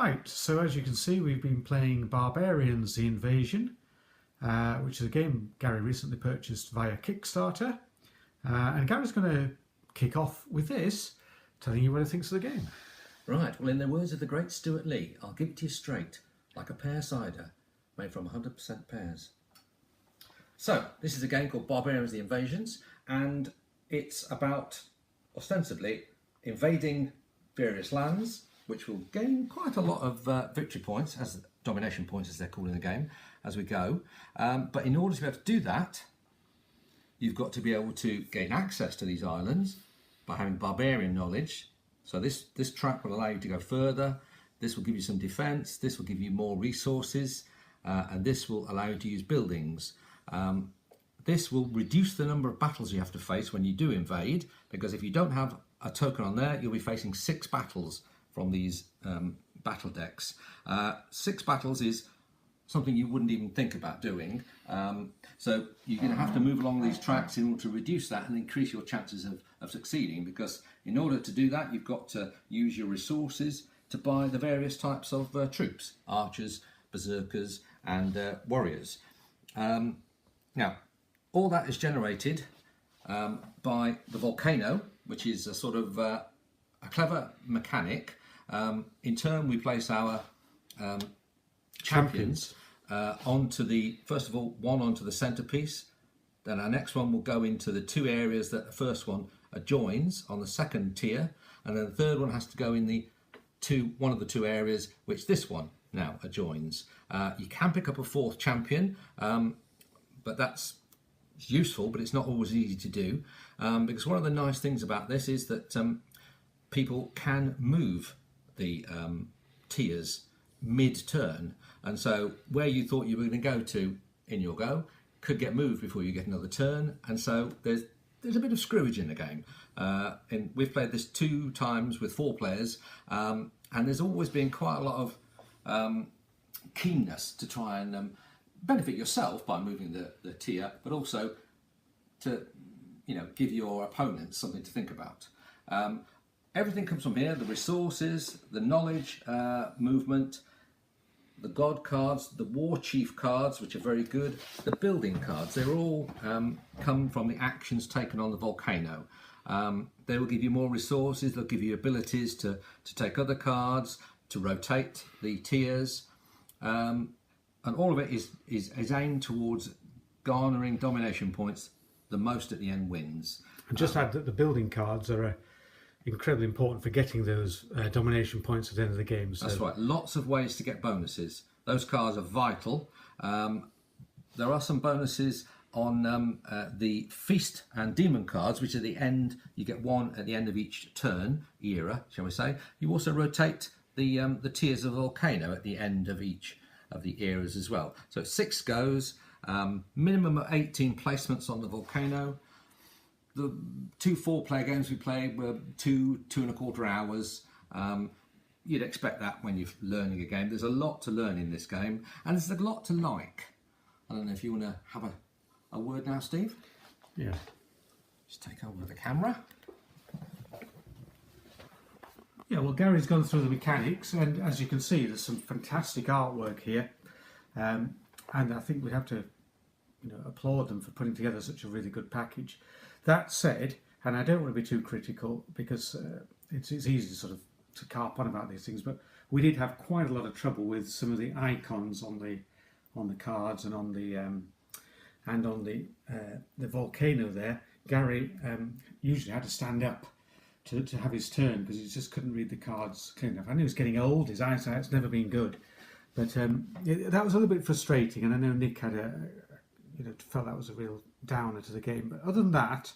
Right, so as you can see, we've been playing Barbarians, the Invasion, which is a game Gary recently purchased via Kickstarter. And Gary's going to kick off with this, telling you what he thinks of the game. Right, well, in the words of the great Stuart Lee, I'll give it to you straight, like a pear cider, made from 100% pears. So, this is a game called Barbarians, the Invasions, and it's about, ostensibly, invading various lands, which will gain quite a lot of victory points, as domination points as they're called in the game, as we go. But in order to be able to do that, you've got to be able to gain access to these islands by having barbarian knowledge. So this track will allow you to go further. This will give you some defense. This will give you more resources, and this will allow you to use buildings. This will reduce the number of battles you have to face when you do invade, because if you don't have a token on there, you'll be facing 6 battles from these battle decks. 6 battles is something you wouldn't even think about doing. So you're going to have to move along these tracks in order to reduce that and increase your chances of succeeding, because in order to do that, you've got to use your resources to buy the various types of troops, archers, berserkers, and warriors. Now, all that is generated by the volcano, which is a sort of a clever mechanic. In turn, we place our champions onto the, first of all, one onto the centerpiece. Then our next one will go into the 2 areas that the first one adjoins on the second tier, and then the third one has to go in the one of the 2 areas which this one now adjoins. You can pick up a 4th champion, but that's useful, but it's not always easy to do, because one of the nice things about this is that people can move the tiers mid-turn, and so where you thought you were going to go to in your go could get moved before you get another turn, and so there's a bit of screwage in the game. And we've played this 2 times with 4 players, and there's always been quite a lot of keenness to try and benefit yourself by moving the tier, but also to give your opponents something to think about. Everything comes from here: the resources, the knowledge, movement, the god cards, the war chief cards, which are very good, the building cards. They're all come from the actions taken on the volcano. They will give you more resources. They'll give you abilities to take other cards, to rotate the tiers, and all of it is aimed towards garnering domination points. The most at the end wins. And just add that the building cards are incredibly important for getting those domination points at the end of the game. So. That's right. Lots of ways to get bonuses. Those cards are vital. There are some bonuses on the feast and demon cards, which at the end, you get 1 at the end of each turn, era, shall we say. You also rotate the tiers of the volcano at the end of each of the eras as well. So it's 6 goes, minimum of 18 placements on the volcano. The 2 4-player games we played were 2.25 hours. You'd expect that when you're learning a game. There's a lot to learn in this game, and there's a lot to like. I don't know if you want to have a word now, Steve? Yeah. Just take over the camera. Yeah, well, Gary's gone through the mechanics, and as you can see, there's some fantastic artwork here. And I think we have to applaud them for putting together such a really good package. That said, and I don't want to be too critical, because it's easy to sort of to carp on about these things, but we did have quite a lot of trouble with some of the icons on the cards and on the volcano there. Gary usually had to stand up to have his turn, because he just couldn't read the cards clean enough. I knew he was getting old, his eyesight's never been good, but that was a little bit frustrating, and I know Nick had felt that was a real downer to the game. But other than that,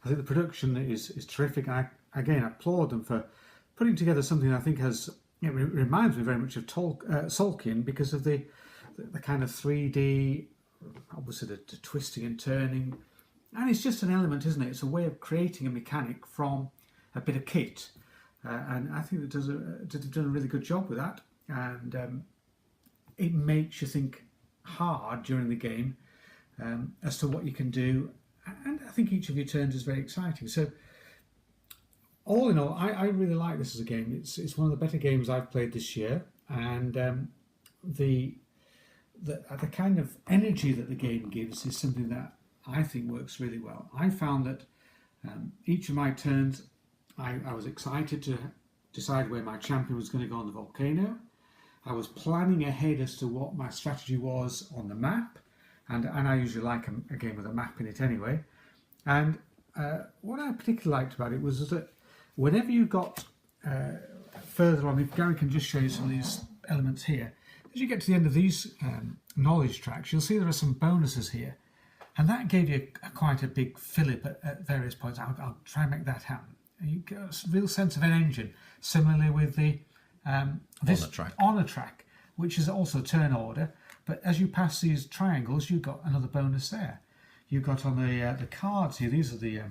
I think the production is terrific. I applaud them for putting together something I think reminds me very much of Tolkien, because of the kind of 3D, obviously the twisting and turning, and it's just an element, isn't it? It's a way of creating a mechanic from a bit of kit, and I think they've done a really good job with that, and it makes you think hard during the game as to what you can do, and I think each of your turns is very exciting. So all in all, I really like this as a game. It's one of the better games I've played this year. and the kind of energy that the game gives is something that I think works really well. I found that each of my turns, I was excited to decide where my champion was going to go on the volcano. I was planning ahead as to what my strategy was on the map, and I usually like a game with a map in it anyway. And what I particularly liked about it was that whenever you got further on, if Gary can just show you some of these elements here, as you get to the end of these knowledge tracks, you'll see there are some bonuses here. And that gave you quite a big fillip at various points. I'll try and make that happen. You get a real sense of an engine. Similarly with the honor track, which is also turn order. But as you pass these triangles, you got another bonus there. You got on the cards here. These are the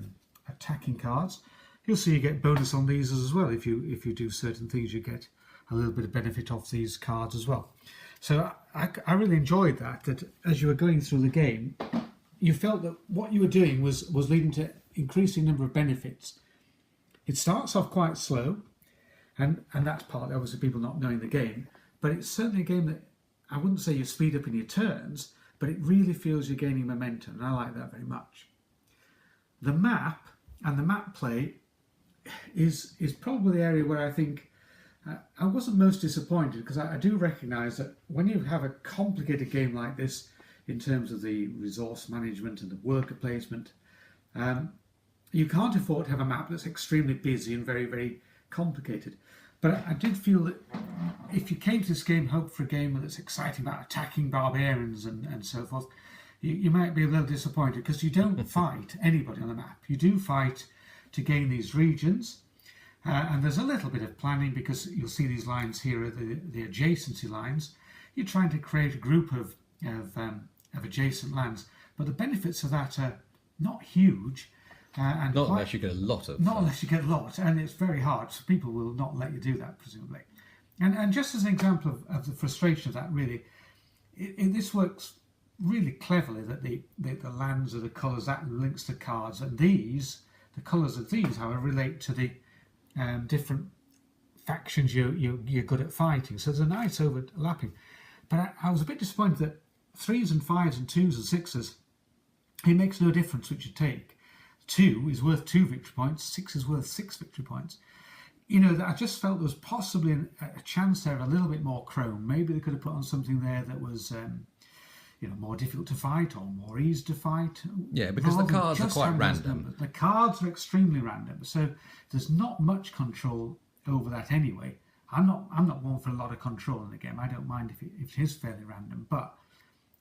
attacking cards. You'll see you get bonus on these as well. If you do certain things, you get a little bit of benefit off these cards as well. So I really enjoyed that. That as you were going through the game, you felt that what you were doing was leading to increasing number of benefits. It starts off quite slow, and that's partly obviously people not knowing the game, but it's certainly a game that I wouldn't say you speed up in your turns, but it really feels you're gaining momentum, and I like that very much. The map and the map play is probably the area where I think I wasn't most disappointed, because I do recognise that when you have a complicated game like this, in terms of the resource management and the worker placement, you can't afford to have a map that's extremely busy and very, very complicated. But I did feel that if you came to this game hoping for a game that's exciting about attacking barbarians and so forth, you might be a little disappointed, because you don't fight anybody on the map. You do fight to gain these regions, and there's a little bit of planning, because you'll see these lines here are the adjacency lines. You're trying to create a group of adjacent lands, but the benefits of that are not huge. And not unless you get a lot of... Not unless you get a lot, and it's very hard, so people will not let you do that, presumably. And just as an example of the frustration of that, really, this works really cleverly, that the lands are the colours, that links to cards, and the colours of these, however, relate to the different factions you're good at fighting. So there's a nice overlapping. But I was a bit disappointed that 3s and 5s and 2s and 6s, it makes no difference which you take. 2 is worth 2 victory points, 6 is worth 6 victory points. You know, I just felt there was possibly a chance there, a little bit more chrome. Maybe they could have put on something there that was, more difficult to fight or more easy to fight. Yeah, because the cards are quite random. The cards are extremely random, so there's not much control over that anyway. I'm not one for a lot of control in the game. I don't mind if it is fairly random, but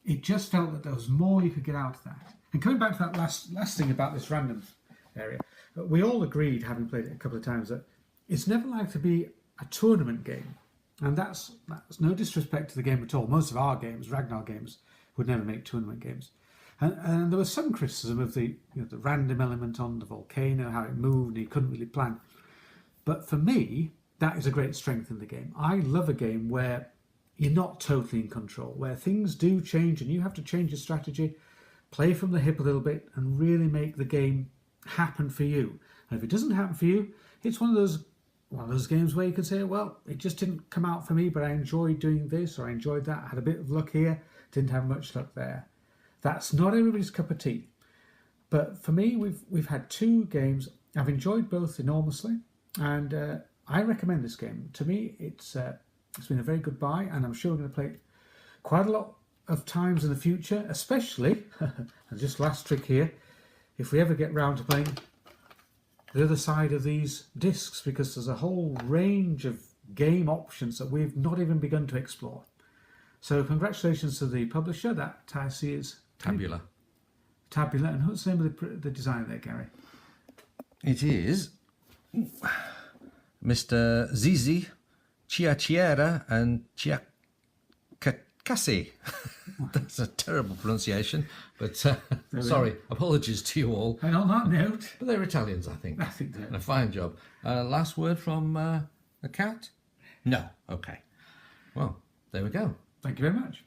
it just felt that there was more you could get out of that. And coming back to that last thing about this random area, we all agreed, having played it a couple of times, that it's never like to be a tournament game. And that's no disrespect to the game at all. Most of our games, Ragnar games, would never make tournament games. And there was some criticism of the random element on the volcano, how it moved, and you couldn't really plan. But for me, that is a great strength in the game. I love a game where you're not totally in control, where things do change and you have to change your strategy, play from the hip a little bit, and really make the game happen for you. And if it doesn't happen for you, it's one of those games where you can say, well, it just didn't come out for me, but I enjoyed doing this, or I enjoyed that, I had a bit of luck here, didn't have much luck there. That's not everybody's cup of tea. But for me, we've had 2 games. I've enjoyed both enormously, and I recommend this game. To me, it's been a very good buy, and I'm sure I'm going to play it quite a lot of times in the future, especially, and just last trick here, if we ever get round to playing the other side of these discs, because there's a whole range of game options that we've not even begun to explore. So congratulations to the publisher. That I see is Tabula. And what's the name of the designer there, Gary? It is Mr. Zizi Chiachiera and Chiacassi. That's a terrible pronunciation, but sorry, apologies to you all. And on that note... But they're Italians, I think. I think they're... And a fine job. Last word from the cat? No. Okay. Well, there we go. Thank you very much.